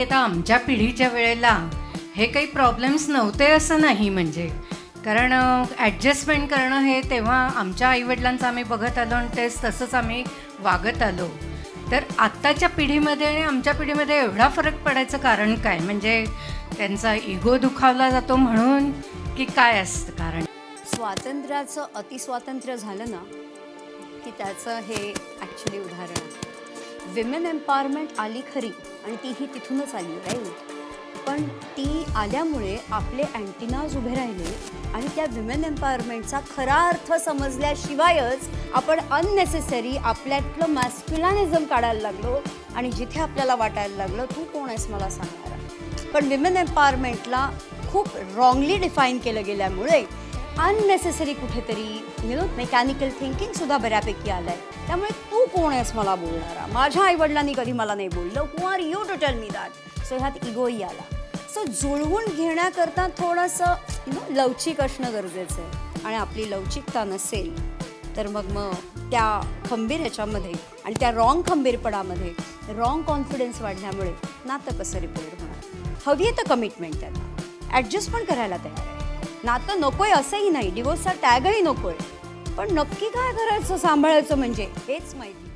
आता आमच्या पिढीच्या वेळेला हे काही प्रॉब्लेम्स नव्हते असं नाही, म्हणजे कारण ॲडजस्टमेंट करणं हे तेव्हा आमच्या आईवडिलांचं आम्ही बघत आलो आणि तेच तसंच आम्ही वागत आलो. तर आत्ताच्या पिढीमध्ये आणि आमच्या पिढीमध्ये एवढा फरक पडायचं कारण काय? म्हणजे त्यांचा इगो दुखावला जातो म्हणून की काय असतं कारण? स्वातंत्र्याचं अतिस्वातंत्र्य झालं ना की त्याचं हे ॲक्च्युली उदाहरण आहे. विमेन एम्पॉवरमेंट आली खरी आणि तीही तिथूनच आली, राईट. पण ती आल्यामुळे आपले अँटिनाज उभे राहिले आणि त्या विमेन एम्पॉवरमेंटचा खरा अर्थ समजल्याशिवायच आपण अननेसेसरी आपल्यातलं मॅस्क्युलॅनिझम काढायला लागलो आणि जिथे आपल्याला वाटायला लागलं तू कोण आहेस मला सांगणारा. पण विमेन एम्पॉवरमेंटला खूप रॉंगली डिफाईन केलं गेल्यामुळे अननेसेसरी कुठेतरी मेकॅनिकल थिंकिंगसुद्धा बऱ्यापैकी आलं आहे. त्यामुळे तू कोण आहेस मला बोलणारा, माझ्या आईवडिलांनी कधी मला नाही बोललं, who are you to tell me that. So ह्यात इगोही आला. सो जुळवून घेण्याकरता थोडंसं लवचिक असणं गरजेचं आहे. आणि आपली लवचिकता नसेल तर मग त्या खंबीर ह्याच्यामध्ये आणि त्या रॉंग खंबीरपणामध्ये रॉंग कॉन्फिडन्स वाढल्यामुळे नातं कसं रिपेअर होणार. हवी आहे तर कमिटमेंट, त्यांना ॲडजस्ट पण करायला तयार आहे. नातं नकोय असंही नाही, डिवोर्सचा टॅगही नकोय, पण नक्की काय करायचं सांभाळायचं म्हणजे हेच माहिती.